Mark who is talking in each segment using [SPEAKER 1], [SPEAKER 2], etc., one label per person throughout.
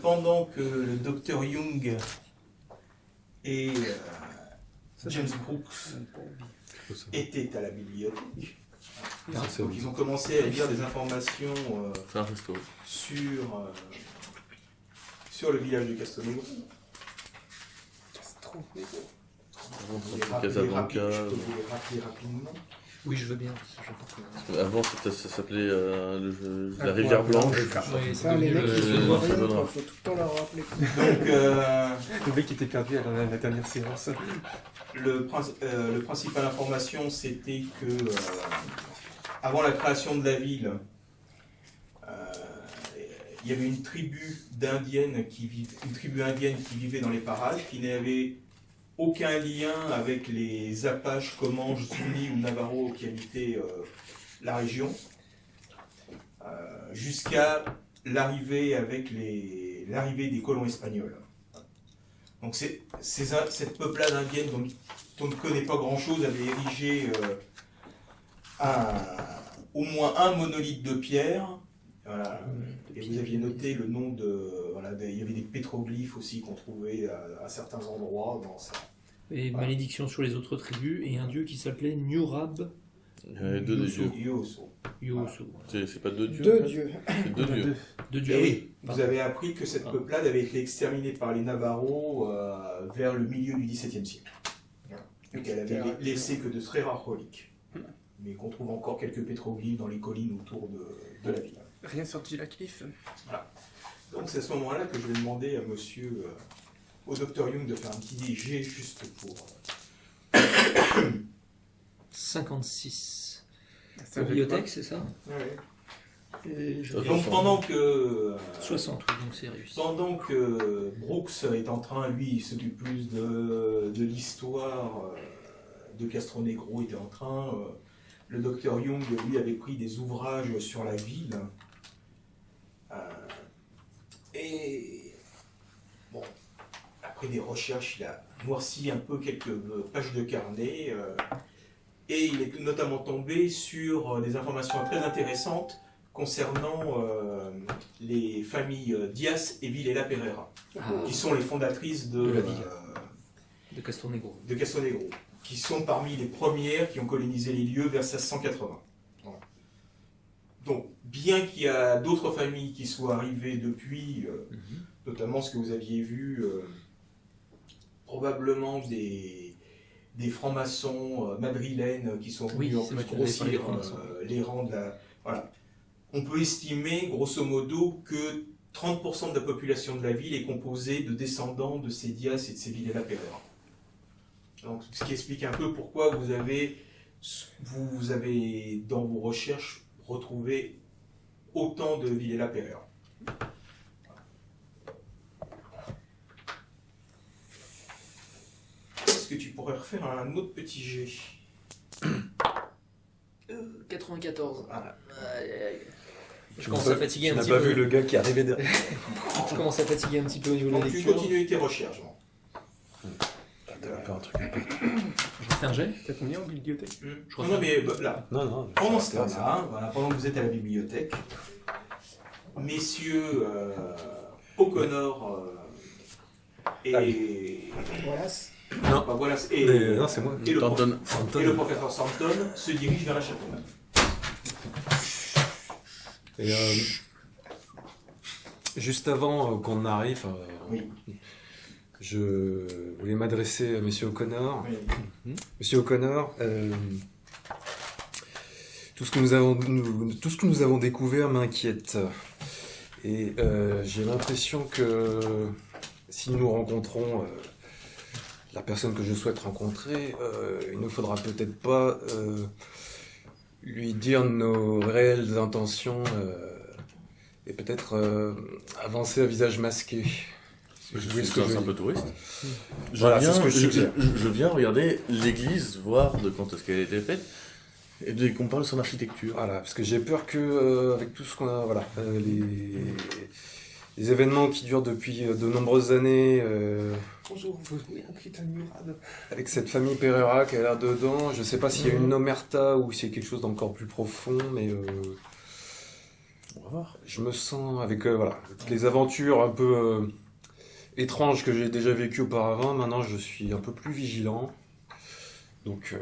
[SPEAKER 1] Pendant que le docteur Jung et James Brooks étaient à la bibliothèque, donc ils ont commencé à lire des informations sur le village de Castelnegro. Je peux vous les rappeler rapidement.
[SPEAKER 2] Oui, je veux bien.
[SPEAKER 3] Avant, ça s'appelait la rivière Blanche.
[SPEAKER 2] Oui,
[SPEAKER 4] Ça, les mecs, il faut tout le temps leur rappeler.
[SPEAKER 1] Donc,
[SPEAKER 5] Le mec était perdu à la dernière séance.
[SPEAKER 1] le principal information, c'était que avant la création de la ville, il y avait une tribu indienne qui vivait dans les parages, qui n'avait aucun lien avec les Apaches, Comanches, Zuni ou Navarro qui habitaient la région, jusqu'à l'arrivée des colons espagnols. Donc cette peuplade indienne dont on ne connaît pas grand-chose avait érigé au moins un monolithe de pierre. Voilà. Et vous aviez noté le nom il y avait des pétroglyphes aussi qu'on trouvait à certains endroits dans ça.
[SPEAKER 2] Et malédiction sur les autres tribus, et un dieu qui s'appelait Nurab
[SPEAKER 3] Deux dieux.
[SPEAKER 1] Yoso.
[SPEAKER 2] Yoso.
[SPEAKER 3] C'est pas deux dieux.
[SPEAKER 4] Deux dieux.
[SPEAKER 3] C'est deux dieux.
[SPEAKER 2] Deux dieux, oui.
[SPEAKER 1] Vous avez appris que cette peuplade avait été exterminée par les Navarros vers le milieu du XVIIe siècle. Et qu'elle avait laissé que de très rares reliques. Mais qu'on trouve encore quelques pétroglyphes dans les collines autour de la ville.
[SPEAKER 5] Rien sur Gilacliff.
[SPEAKER 1] Voilà. Donc c'est à ce moment-là que je vais demander à monsieur, au docteur Jung, de faire un petit jet juste pour...
[SPEAKER 2] 56. Bibliothèque, c'est ça?
[SPEAKER 1] Ouais.
[SPEAKER 2] Et
[SPEAKER 1] Donc pendant que...
[SPEAKER 2] 60, oui, donc c'est réussi.
[SPEAKER 1] Pendant que Brooks est en train, lui, il s'occupe plus de l'histoire de Castronegro, était en train... le docteur Jung, lui, avait pris des ouvrages sur la ville. Et bon, après des recherches, il a noirci un peu quelques pages de carnet. Et il est notamment tombé sur des informations très intéressantes concernant les familles Diaz et Villela Pereira, qui sont les fondatrices de
[SPEAKER 2] la ville de Castronegro.
[SPEAKER 1] De Castronegro, qui sont parmi les premières qui ont colonisé les lieux vers 1680. Voilà. Donc, bien qu'il y a d'autres familles qui soient arrivées depuis, notamment ce que vous aviez vu, probablement des francs-maçons madrilènes qui sont venus en plus grossir les rangs de la... Voilà. On peut estimer, grosso modo, que 30% de la population de la ville est composée de descendants de ces Diaz et de ces Villela Pereira. Donc, ce qui explique un peu pourquoi vous avez dans vos recherches retrouvé autant de Villela Pereira. Est-ce que tu pourrais refaire un autre petit jet?
[SPEAKER 2] 94.
[SPEAKER 1] Voilà.
[SPEAKER 2] Je commence à fatiguer un petit
[SPEAKER 5] peu. Tu
[SPEAKER 2] peu.
[SPEAKER 5] n'as pas vu le gars qui est arrivé derrière.
[SPEAKER 2] Je commence à fatiguer un petit peu au niveau de la
[SPEAKER 1] Donc, tu
[SPEAKER 2] lecture.
[SPEAKER 1] continues tes recherches.
[SPEAKER 5] Pas un truc.
[SPEAKER 2] Je fais un jet.
[SPEAKER 5] T'as combien en bibliothèque?
[SPEAKER 1] Non, mais là,
[SPEAKER 5] Non.
[SPEAKER 1] pendant ce temps-là, voilà, pendant que vous êtes à la bibliothèque, messieurs O'Connor et...
[SPEAKER 4] Wallace.
[SPEAKER 5] Non.
[SPEAKER 1] Bah, voilà,
[SPEAKER 5] Non, c'est moi.
[SPEAKER 1] et le
[SPEAKER 3] Thornton.
[SPEAKER 1] et le professeur Sampton se dirigent vers la châteauneuf.
[SPEAKER 5] Et juste avant qu'on arrive,
[SPEAKER 1] Oui.
[SPEAKER 5] je voulais m'adresser à Monsieur O'Connor.
[SPEAKER 1] Oui.
[SPEAKER 5] Monsieur O'Connor, tout ce que nous avons découvert m'inquiète. Et j'ai l'impression que si nous rencontrons la personne que je souhaite rencontrer, il ne faudra peut-être pas lui dire nos réelles intentions et peut-être avancer à visage masqué.
[SPEAKER 3] Je
[SPEAKER 5] Vous voyez
[SPEAKER 3] suis
[SPEAKER 5] ce que je
[SPEAKER 3] un
[SPEAKER 5] veux
[SPEAKER 3] peu
[SPEAKER 5] dire.
[SPEAKER 3] touriste.
[SPEAKER 5] Voilà, c'est ce que je suggère.
[SPEAKER 3] Je viens regarder l'église, voir de quand est-ce qu'elle a été faite, et qu'on parle de son architecture.
[SPEAKER 5] Voilà, parce que j'ai peur que avec tout ce qu'on a, voilà, les événements qui durent depuis de nombreuses années,
[SPEAKER 4] Bonjour, vous voulez un putain de murade?
[SPEAKER 5] avec cette famille Pereira qui a l'air dedans, je sais pas s'il y a une omerta ou s'il y a quelque chose d'encore plus profond, mais
[SPEAKER 3] On va voir.
[SPEAKER 5] je me sens avec voilà, toutes les aventures un peu étranges que j'ai déjà vécues auparavant, maintenant je suis un peu plus vigilant. Donc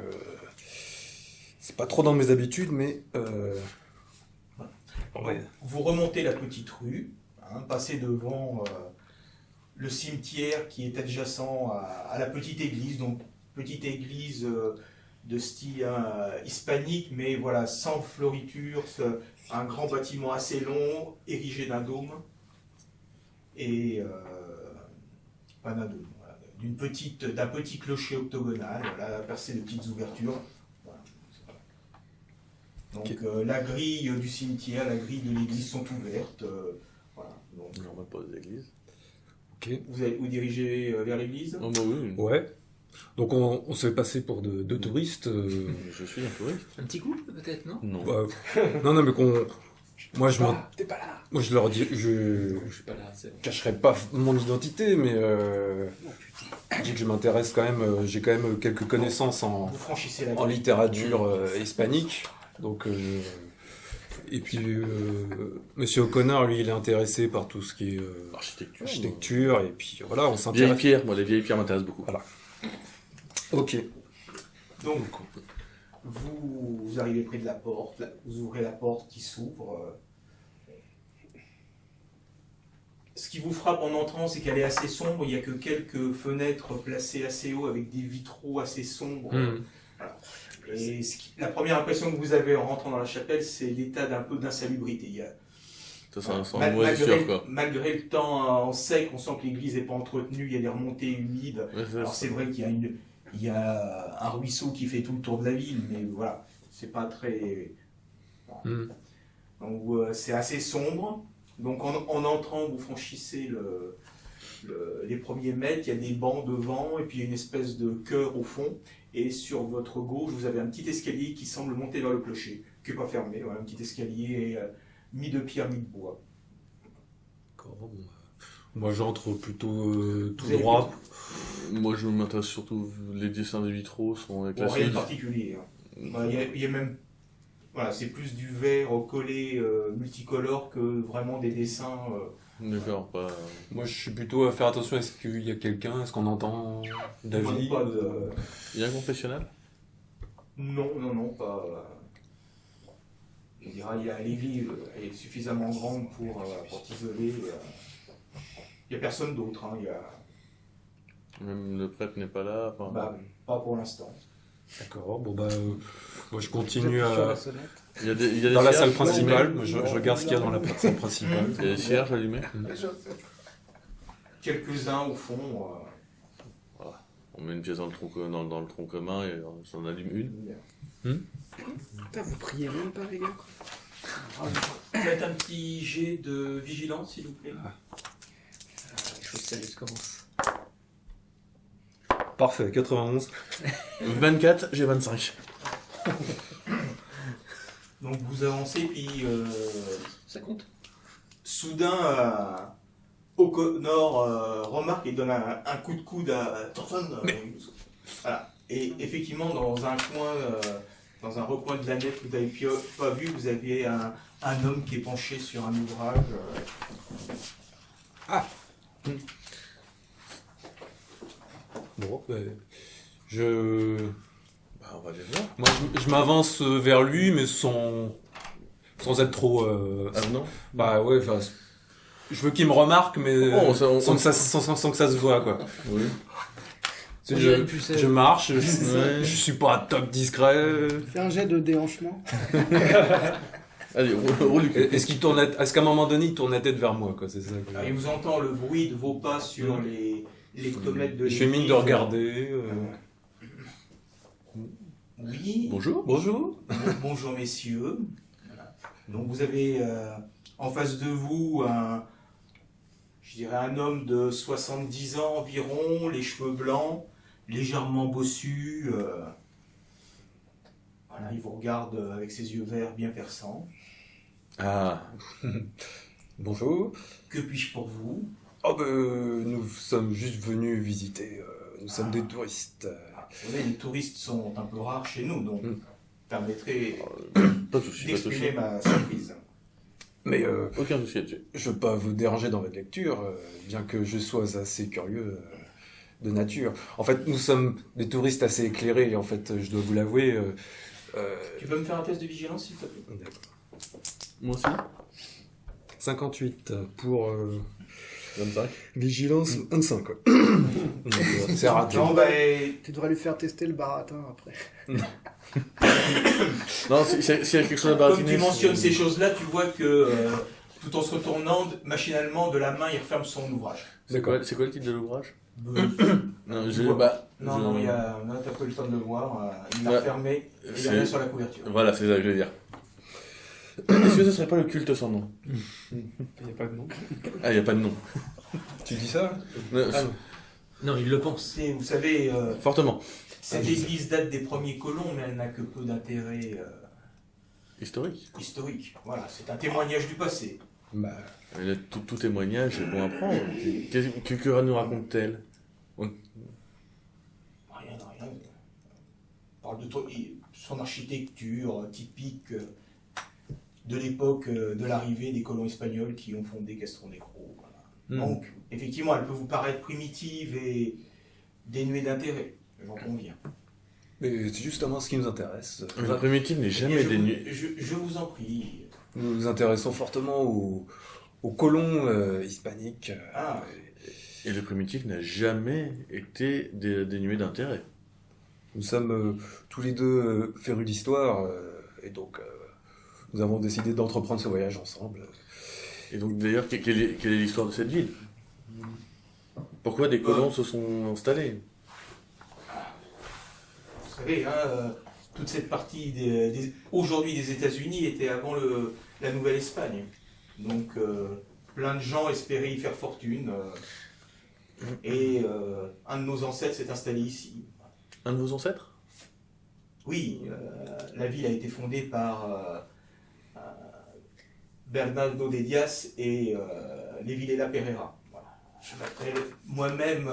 [SPEAKER 5] c'est pas trop dans mes habitudes, mais ouais.
[SPEAKER 1] Vous remontez la petite rue, passez devant le cimetière qui est adjacent à la petite église, donc petite église de style hispanique, mais voilà, sans floriture, un grand bâtiment assez long, érigé d'un dôme, et pas d'un dôme, voilà, d'un petit clocher octogonal, voilà, percé de petites ouvertures. Voilà. Donc la grille du cimetière, la grille de l'église sont ouvertes. Voilà. Donc,
[SPEAKER 3] On va pas aux églises.
[SPEAKER 5] Ok.
[SPEAKER 1] vous allez vous diriger vers l'église.
[SPEAKER 3] Oh bah oui,
[SPEAKER 5] Ouais. Donc on se fait passer pour de touristes.
[SPEAKER 3] je suis un touriste.
[SPEAKER 2] Un petit couple peut-être, non?
[SPEAKER 3] Non.
[SPEAKER 5] Bah, non, mais moi je m'en,
[SPEAKER 4] T'es pas là.
[SPEAKER 5] moi je leur dis, je
[SPEAKER 2] Je suis pas là, c'est bon.
[SPEAKER 5] cacherai pas mon identité, mais je dis que je m'intéresse quand même. J'ai quand même quelques connaissances
[SPEAKER 1] Vous franchissez la
[SPEAKER 5] en
[SPEAKER 1] grille.
[SPEAKER 5] littérature hispanique. Donc et puis Monsieur O'Connor, lui, il est intéressé par tout ce qui est
[SPEAKER 3] Architecture.
[SPEAKER 5] architecture, et puis voilà, on
[SPEAKER 3] Vieilles
[SPEAKER 5] s'intéresse.
[SPEAKER 3] pierres, moi les vieilles pierres m'intéressent beaucoup.
[SPEAKER 5] Voilà. Ok.
[SPEAKER 1] Donc, vous arrivez près de la porte, vous ouvrez la porte qui s'ouvre. Ce qui vous frappe en entrant, c'est qu'elle est assez sombre, il n'y a que quelques fenêtres placées assez haut avec des vitraux assez sombres. Voilà. Et la première impression que vous avez en rentrant dans la chapelle, c'est l'état d'un peu d'insalubrité. Il y a,
[SPEAKER 3] Ça sent une moisissure, quoi.
[SPEAKER 1] malgré le temps en sec, on sent que l'église n'est pas entretenue, il y a des remontées humides.
[SPEAKER 3] Ouais,
[SPEAKER 1] Alors c'est vrai qu'il y a il y a un ruisseau qui fait tout le tour de la ville, mais voilà, c'est pas très... Donc c'est assez sombre. Donc en entrant, vous franchissez les premiers mètres, il y a des bancs devant, et puis il y a une espèce de chœur au fond. Et sur votre gauche, vous avez un petit escalier qui semble monter vers le clocher, qui n'est pas fermé, voilà, un petit escalier mis de pierre, mis de bois.
[SPEAKER 5] D'accord, bon, moi j'entre plutôt tout
[SPEAKER 1] avez
[SPEAKER 5] droit.
[SPEAKER 3] Moi je m'intéresse surtout, les dessins des vitraux sont
[SPEAKER 1] Bon,
[SPEAKER 3] classiques.
[SPEAKER 1] rien de particulier. Voilà, il y a même... Voilà, c'est plus du verre collé multicolore que vraiment des dessins.
[SPEAKER 3] D'accord, pas...
[SPEAKER 5] Moi je suis plutôt à faire attention, est-ce qu'il y a quelqu'un, est-ce qu'on entend David
[SPEAKER 1] pas de...
[SPEAKER 3] Il y a un confessionnal?
[SPEAKER 1] Non, pas. Je dirais, l'église est suffisamment grande pour t'isoler. Il n'y a personne d'autre. Hein,
[SPEAKER 3] Même le prêtre n'est pas là, enfin...
[SPEAKER 1] pas pour l'instant.
[SPEAKER 5] D'accord, bon bah moi je continue
[SPEAKER 4] Sur
[SPEAKER 5] à...
[SPEAKER 4] la sonnette.
[SPEAKER 3] Il y a des
[SPEAKER 5] dans la
[SPEAKER 3] cierges
[SPEAKER 5] salle principale,
[SPEAKER 3] allumés.
[SPEAKER 5] je regarde ce qu'il y a dans la salle principale.
[SPEAKER 3] Il y a des cierges allumés.
[SPEAKER 1] Quelques-uns au fond.
[SPEAKER 3] On met une pièce dans le tronc commun et on s'en allume une.
[SPEAKER 4] Putain, vous priez même pas, les gars.
[SPEAKER 1] Faites un petit jet de vigilance, s'il vous plaît.
[SPEAKER 2] Les choses sérieuses commencent.
[SPEAKER 5] Parfait, 91.
[SPEAKER 3] 24, j'ai 25.
[SPEAKER 1] Donc vous avancez, puis
[SPEAKER 2] Ça compte.
[SPEAKER 1] soudain, O'Connor remarque et donne un coup de coude à Thornton. Voilà. Et effectivement, dans un coin, dans un recoin de la nef que vous n'avez pas vu, vous aviez un homme qui est penché sur un ouvrage.
[SPEAKER 5] Bon,
[SPEAKER 3] On va les voir.
[SPEAKER 5] moi je m'avance vers lui, mais sans être trop...
[SPEAKER 3] Ah non?
[SPEAKER 5] Bah ouais, enfin... Je veux qu'il me remarque, mais sans que ça se voit, quoi.
[SPEAKER 3] Oui.
[SPEAKER 5] Tu sais,
[SPEAKER 2] On dirait une pucelle.
[SPEAKER 5] je marche,
[SPEAKER 3] Ouais.
[SPEAKER 5] je suis pas top discret.
[SPEAKER 4] Fais un jet de déhanchement.
[SPEAKER 3] Allez, roule du cul.
[SPEAKER 5] Est-ce qu'à un moment donné, il tourne la tête vers moi, quoi, c'est ça que-
[SPEAKER 1] Il vous entend le bruit de vos pas sur les hectomètres de
[SPEAKER 5] Je fais mine de
[SPEAKER 1] l'église.
[SPEAKER 5] regarder.
[SPEAKER 1] Oui.
[SPEAKER 3] Bonjour.
[SPEAKER 5] Bonjour.
[SPEAKER 1] Bonjour messieurs. Voilà. Donc vous avez en face de vous je dirais un homme de 70 ans environ, les cheveux blancs, légèrement bossus. Voilà, il vous regarde avec ses yeux verts bien perçants.
[SPEAKER 3] Ah,
[SPEAKER 5] Bonjour.
[SPEAKER 1] Que puis-je pour vous?
[SPEAKER 5] Oh nous sommes juste venus visiter. Nous sommes des touristes.
[SPEAKER 1] Vous savez, les touristes sont un peu rares chez nous, donc permettrez
[SPEAKER 3] pas de souci, pas de souci.
[SPEAKER 1] d'exprimer ma surprise.
[SPEAKER 5] Mais
[SPEAKER 3] Aucun souci là-dessus.
[SPEAKER 5] je veux pas vous déranger dans votre lecture, bien que je sois assez curieux de nature. En fait, nous sommes des touristes assez éclairés, en fait, je dois vous l'avouer.
[SPEAKER 1] Tu peux me faire un test de vigilance, s'il te plaît?
[SPEAKER 5] D'accord.
[SPEAKER 3] Moi aussi.
[SPEAKER 5] 58 pour
[SPEAKER 3] 25.
[SPEAKER 5] vigilance 25. Quoi. Donc, c'est raté.
[SPEAKER 1] Non, bah,
[SPEAKER 4] Tu devrais lui faire tester le baratin après.
[SPEAKER 3] Non, s'il y a quelque chose à
[SPEAKER 1] comme
[SPEAKER 3] baratiner...
[SPEAKER 1] tu mentionnes ces choses-là, tu vois que tout en se retournant, machinalement, de la main, il referme son ouvrage.
[SPEAKER 3] C'est quoi le titre de l'ouvrage? Non,
[SPEAKER 1] Non, il y a... Non, t'as pas eu le temps de le voir. Il l'a
[SPEAKER 3] Ouais.
[SPEAKER 1] refermé, et il
[SPEAKER 3] C'est-
[SPEAKER 1] a rien sur la couverture.
[SPEAKER 3] Voilà, c'est ça que je veux dire. Est-ce que ce serait pas le culte sans nom?
[SPEAKER 4] Il n'y a pas de nom.
[SPEAKER 3] Ah, il n'y a pas de nom.
[SPEAKER 5] Tu dis ça
[SPEAKER 3] Non,
[SPEAKER 5] Ah, non.
[SPEAKER 2] Non, il le pense.
[SPEAKER 1] Vous savez,
[SPEAKER 3] Fortement.
[SPEAKER 1] cette église date des premiers colons, mais elle n'a que peu d'intérêt
[SPEAKER 3] Historique.
[SPEAKER 1] historique. Voilà, c'est un témoignage du passé.
[SPEAKER 5] Bah,
[SPEAKER 3] Et là, tout témoignage est bon à prendre. Que nous raconte-t-elle?
[SPEAKER 1] Rien. On parle de son architecture typique de l'époque de l'arrivée des colons espagnols qui ont fondé Castro Negro. Voilà. Donc, effectivement, elle peut vous paraître primitive et dénuée d'intérêt, j'en conviens.
[SPEAKER 5] mais c'est justement ce qui nous intéresse.
[SPEAKER 3] La primitive n'est
[SPEAKER 1] Eh
[SPEAKER 3] jamais
[SPEAKER 1] bien,
[SPEAKER 3] dénuée.
[SPEAKER 1] je vous en prie.
[SPEAKER 5] Nous nous intéressons fortement aux colons hispaniques.
[SPEAKER 1] Ah.
[SPEAKER 3] Et le primitif n'a jamais été dénué d'intérêt.
[SPEAKER 5] Nous sommes tous les deux férus d'histoire, et donc nous avons décidé d'entreprendre ce voyage ensemble.
[SPEAKER 3] Et donc, d'ailleurs, quelle est l'histoire de cette ville? Pourquoi des colons se sont installés?
[SPEAKER 1] Vous savez, toute cette partie aujourd'hui des États-Unis était avant la Nouvelle-Espagne. Donc, plein de gens espéraient y faire fortune. Et un de nos ancêtres s'est installé ici.
[SPEAKER 3] Un de vos ancêtres?
[SPEAKER 1] Oui, la ville a été fondée par Bernardo de Diaz et Villela Pereira. Voilà. Je m'appelle moi-même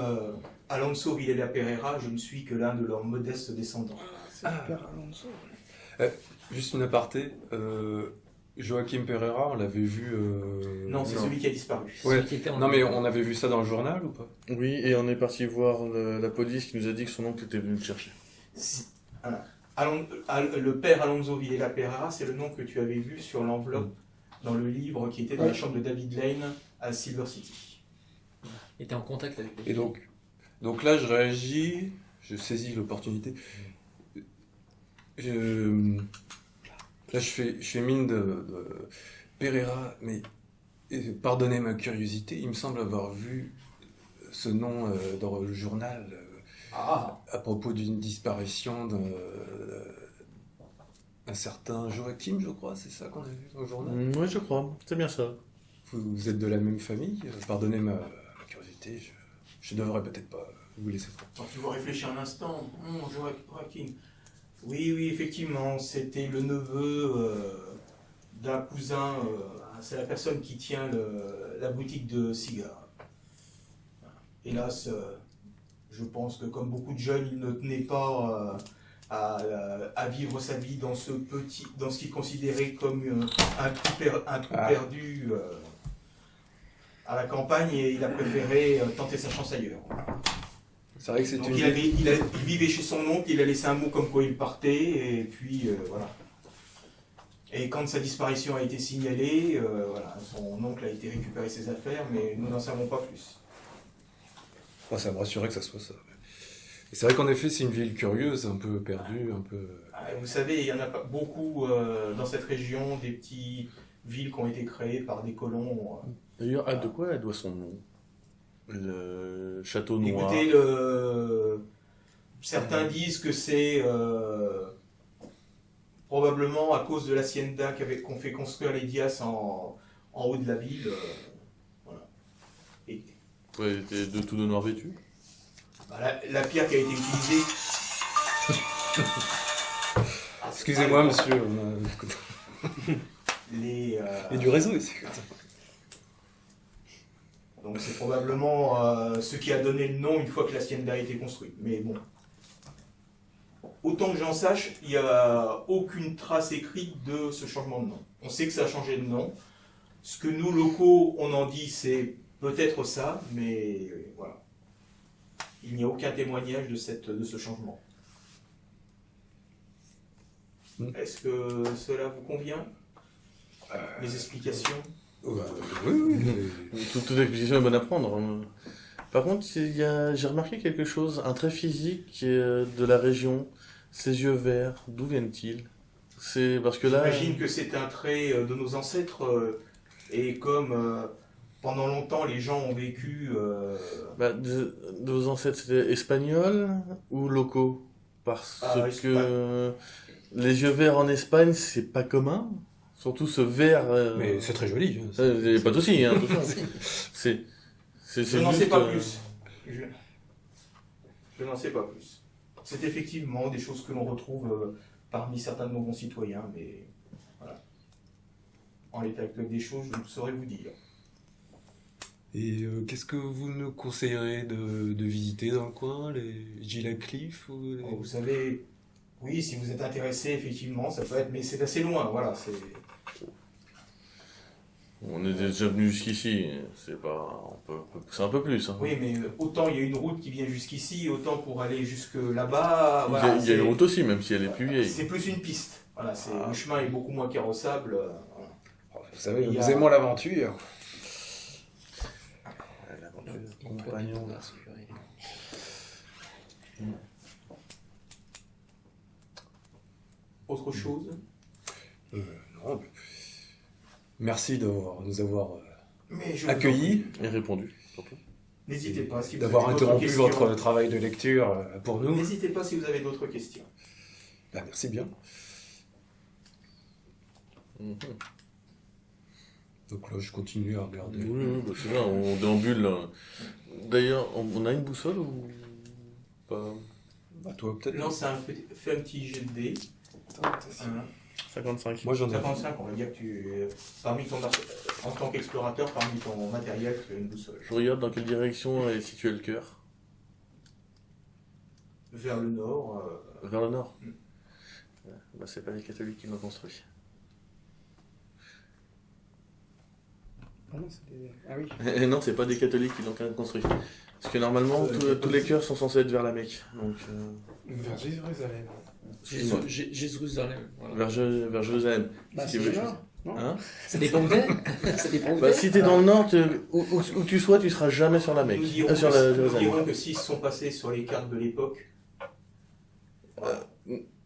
[SPEAKER 1] Alonso Villela Pereira, je ne suis que l'un de leurs modestes descendants.
[SPEAKER 4] C'est Père Alonso.
[SPEAKER 5] Juste une aparté, Joaquim Pereira, on l'avait vu...
[SPEAKER 1] Non, c'est celui qui a disparu.
[SPEAKER 5] Ouais.
[SPEAKER 2] Celui qui était en-
[SPEAKER 5] Non mais on avait vu ça dans le journal ou pas?
[SPEAKER 3] Oui, et on est parti voir la police qui nous a dit que son oncle était venu le chercher.
[SPEAKER 1] Voilà. Le père Alonso Villela Pereira, c'est le nom que tu avais vu sur l'enveloppe dans le livre qui était dans la chambre de David Lane à Silver City.
[SPEAKER 2] Il était en contact avec les
[SPEAKER 5] Et donc là je réagis, je saisis l'opportunité. Là je fais mine de Pereira, mais pardonnez ma curiosité, il me semble avoir vu ce nom dans le journal
[SPEAKER 1] Ah,
[SPEAKER 5] à propos d'une disparition d'un certain Joachim, je crois, c'est ça qu'on a vu dans le journal.
[SPEAKER 3] Oui, je crois. C'est bien ça.
[SPEAKER 5] Vous êtes de la même famille, pardonnez ma curiosité, je devrais peut-être pas vous laisser trop.
[SPEAKER 1] alors tu vas réfléchir un instant. Joaquin. Oui, effectivement, c'était le neveu d'un cousin. C'est la personne qui tient la boutique de cigares. Hélas, je pense que comme beaucoup de jeunes, il ne tenait pas à vivre sa vie dans ce qu'il considérait comme un trou perdu à la campagne, et il a préféré tenter sa chance ailleurs.
[SPEAKER 5] C'est vrai que c'est
[SPEAKER 1] Donc
[SPEAKER 5] une...
[SPEAKER 1] il vivait chez son oncle, il a laissé un mot comme quoi il partait, et puis voilà. Et quand sa disparition a été signalée, voilà, son oncle a été récupérer ses affaires, mais nous n'en savons pas plus.
[SPEAKER 5] Ça me rassurait que ça soit ça. Et c'est vrai qu'en effet, c'est une ville curieuse, un peu perdue, un peu...
[SPEAKER 1] Vous savez, il y en a pas beaucoup dans cette région, des petites villes qui ont été créées par des colons.
[SPEAKER 3] D'ailleurs, de quoi elle doit son nom? Le château noir.
[SPEAKER 1] Écoutez, certains disent que c'est probablement à cause de l'hacienda qu'on fait construire les Dias en haut de la ville. Voilà. Et,
[SPEAKER 3] Ouais, il était de tout de noir vêtu.
[SPEAKER 1] bah, la pierre qui a été utilisée.
[SPEAKER 5] Excusez-moi, monsieur.
[SPEAKER 1] Il
[SPEAKER 5] Il y a du réseau ici.
[SPEAKER 1] Donc c'est probablement ce qui a donné le nom une fois que l'hacienda a été construite. Mais bon. Autant que j'en sache, il n'y a aucune trace écrite de ce changement de nom. On sait que ça a changé de nom. Ce que nous, locaux, on en dit, c'est peut-être ça, mais voilà. Il n'y a aucun témoignage de ce changement. Est-ce que cela vous convient? Les explications?
[SPEAKER 5] Oui, oui.
[SPEAKER 3] Toute explication est bonne à prendre. Par contre, j'ai remarqué quelque chose, un trait physique de la région. Ses yeux verts, d'où viennent-ils? C'est parce que là.
[SPEAKER 1] J'imagine que c'est un trait de nos ancêtres, et comme pendant longtemps les gens ont vécu.
[SPEAKER 3] De vos ancêtres, c'était espagnol ou locaux? Parce que les yeux verts en Espagne, c'est pas commun. Surtout ce vert.
[SPEAKER 5] Mais c'est très joli.
[SPEAKER 3] Il n'y a pas de souci, hein, attention.
[SPEAKER 1] Je n'en sais pas plus. Je n'en sais pas plus. C'est effectivement des choses que l'on retrouve parmi certains de nos concitoyens, mais voilà. En l'état actuel des choses, je ne saurais vous dire.
[SPEAKER 5] Et qu'est-ce que vous nous conseillerez de visiter dans le coin, les Gila Cliff ou les...
[SPEAKER 1] Vous savez, oui, si vous êtes intéressé, effectivement, ça peut être, mais c'est assez loin, voilà.
[SPEAKER 3] On est déjà venu jusqu'ici, c'est pas. C'est un peu plus. Hein.
[SPEAKER 1] Oui, mais autant il y a une route qui vient jusqu'ici, autant pour aller jusque là-bas. Voilà,
[SPEAKER 3] il y a une route aussi, même si elle est plus vieille.
[SPEAKER 1] C'est plus une piste. Voilà, le chemin est beaucoup moins carrossable. Voilà.
[SPEAKER 5] Vous savez, nous aimons l'aventure.
[SPEAKER 3] Compagnon.
[SPEAKER 1] Autre chose?
[SPEAKER 5] Non, mais... Merci de nous avoir
[SPEAKER 1] Mais je vous
[SPEAKER 5] accueillis.
[SPEAKER 3] Et répondu, surtout.
[SPEAKER 1] N'hésitez pas si vous
[SPEAKER 5] d'avoir
[SPEAKER 1] avez d'autres
[SPEAKER 5] interrompu
[SPEAKER 1] questions.
[SPEAKER 5] votre travail de lecture pour nous.
[SPEAKER 1] N'hésitez pas si vous avez d'autres questions.
[SPEAKER 5] Bah, merci bien.
[SPEAKER 3] Mhm.
[SPEAKER 5] Donc là, je continue à regarder.
[SPEAKER 3] Oui, bah, c'est ça, on déambule. Là. D'ailleurs, on a une boussole ou pas?
[SPEAKER 5] Bah, toi, peut-être.
[SPEAKER 1] Non, fais un petit jet de dés.
[SPEAKER 4] Attends, attention.
[SPEAKER 3] 55.
[SPEAKER 5] Moi, j'en ai.
[SPEAKER 1] 55, on va dire que en tant qu'explorateur, parmi ton matériel, tu as une boussole.
[SPEAKER 3] Je regarde dans quelle direction est situé le cœur.
[SPEAKER 1] Vers le nord.
[SPEAKER 3] Vers le nord. Bah, c'est pas les catholiques qui l'ont construit.
[SPEAKER 4] Ah non, c'est des... Ah oui.
[SPEAKER 3] Et non, c'est pas des catholiques qui l'ont construit. Parce que normalement, tous les cœurs sont censés être vers la Mecque. Donc,
[SPEAKER 4] Vers Jérusalem.
[SPEAKER 3] excuse-moi.
[SPEAKER 2] Jérusalem. Voilà.
[SPEAKER 3] Vers Jérusalem.
[SPEAKER 4] Bah,
[SPEAKER 3] Ce
[SPEAKER 4] c'est
[SPEAKER 3] qui veut
[SPEAKER 4] le
[SPEAKER 3] juste-
[SPEAKER 4] nord, non?
[SPEAKER 3] Hein?
[SPEAKER 2] Ça dépend où t'es. Ça dépend où
[SPEAKER 3] Bah,
[SPEAKER 2] t'es.
[SPEAKER 3] si t'es dans le nord, où tu sois, tu seras jamais sur la Mecque.
[SPEAKER 1] Nous dirons,
[SPEAKER 3] Sur
[SPEAKER 1] nous
[SPEAKER 3] Jérusalem.
[SPEAKER 1] dirons que s'ils sont passés sur les cartes de l'époque,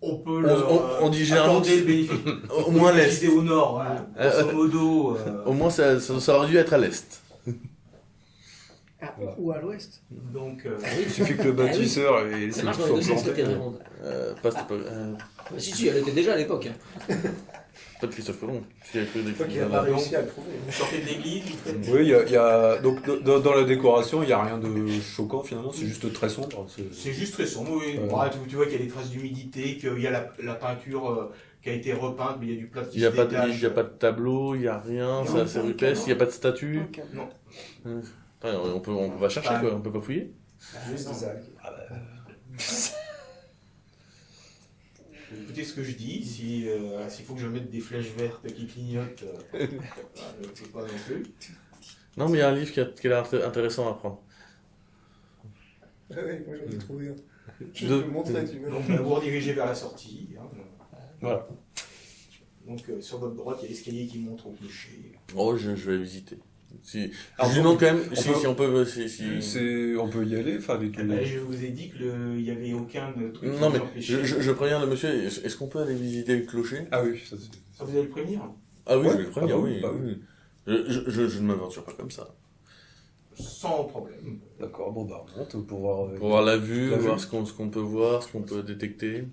[SPEAKER 1] on peut
[SPEAKER 3] on
[SPEAKER 1] leur
[SPEAKER 3] dit généralement
[SPEAKER 1] accorder le bénéfice.
[SPEAKER 3] Au moins l'est.
[SPEAKER 1] L'idée au nord, hein. Grosso modo.
[SPEAKER 3] Au moins, ça aurait dû être à l'est.
[SPEAKER 4] Ah, ou à l'ouest.
[SPEAKER 1] Donc,
[SPEAKER 5] Il suffit que le bâtisseur ait laissé
[SPEAKER 2] Ça marche
[SPEAKER 5] le
[SPEAKER 2] dans
[SPEAKER 5] four
[SPEAKER 2] les deux sens,
[SPEAKER 5] planté.
[SPEAKER 2] côté Raymond.
[SPEAKER 3] Pas cette époque.
[SPEAKER 2] Bah, si, elle était déjà à l'époque. Hein.
[SPEAKER 3] Pas de Christophe Colomb. Qui a cru des
[SPEAKER 4] Toi qui n'as pas
[SPEAKER 1] donc,
[SPEAKER 4] réussi à le trouver.
[SPEAKER 1] vous sortez de l'église, vous faites...
[SPEAKER 5] Oui, il y a... Donc, dans la décoration, il n'y a rien de choquant finalement, c'est juste très sombre.
[SPEAKER 1] C'est juste très sombre, oui.
[SPEAKER 5] Ouais.
[SPEAKER 1] Bon, tu vois qu'il y a des traces d'humidité, qu'il y a la peinture qui a été repeinte, mais il y a du plastique
[SPEAKER 3] Il n'y a,
[SPEAKER 1] qui
[SPEAKER 3] pas
[SPEAKER 1] se
[SPEAKER 3] de-
[SPEAKER 1] détache.
[SPEAKER 3] il y a pas de tableau, il n'y a rien,
[SPEAKER 1] Non,
[SPEAKER 3] c'est assez
[SPEAKER 4] pas un
[SPEAKER 3] rupestre, il n'y a pas de statue.
[SPEAKER 4] Ok.
[SPEAKER 1] Non,
[SPEAKER 3] On va chercher
[SPEAKER 1] Ah.
[SPEAKER 3] quoi, on peut pas fouiller.
[SPEAKER 4] Juste des algues.
[SPEAKER 1] écoutez ce que je dis, s'il faut que je mette des flèches vertes qui clignotent, je ne sais pas non plus.
[SPEAKER 3] Non, mais il y a un livre qui a l'air intéressant à prendre.
[SPEAKER 4] Ah oui, moi j'en ai trouvé un. Je
[SPEAKER 3] De-
[SPEAKER 4] te le montrer, tu veux.
[SPEAKER 1] Donc vous redirigez vers la sortie. Hein.
[SPEAKER 5] Voilà.
[SPEAKER 1] Donc sur votre droite, il y a l'escalier qui monte au clocher.
[SPEAKER 3] Oh, je vais visiter. Si,
[SPEAKER 5] Alors,
[SPEAKER 3] je lui demande quand même
[SPEAKER 5] on
[SPEAKER 3] si
[SPEAKER 5] peut-
[SPEAKER 3] on peut. Si-
[SPEAKER 5] On peut y aller, enfin avec
[SPEAKER 1] Eh ben, je vous ai dit qu'il n'y avait aucun truc qui
[SPEAKER 3] Non,
[SPEAKER 1] nous
[SPEAKER 3] mais
[SPEAKER 1] empêchait.
[SPEAKER 3] je préviens le monsieur, est-ce qu'on peut aller visiter le clocher?
[SPEAKER 5] Ah oui, ça c'est...
[SPEAKER 1] Ça, vous allez le prévenir?
[SPEAKER 3] Ah oui,
[SPEAKER 5] Ouais.
[SPEAKER 3] je vais le prévenir,
[SPEAKER 5] Ah
[SPEAKER 3] oui.
[SPEAKER 5] oui, bah
[SPEAKER 3] oui. Je ne m'aventure pas comme ça.
[SPEAKER 1] Sans problème.
[SPEAKER 5] D'accord, bon bah on monte pour voir...
[SPEAKER 3] Pour voir la vue,
[SPEAKER 5] La
[SPEAKER 3] voir
[SPEAKER 5] vue.
[SPEAKER 3] ce qu'on peut voir, ce qu'on peut détecter.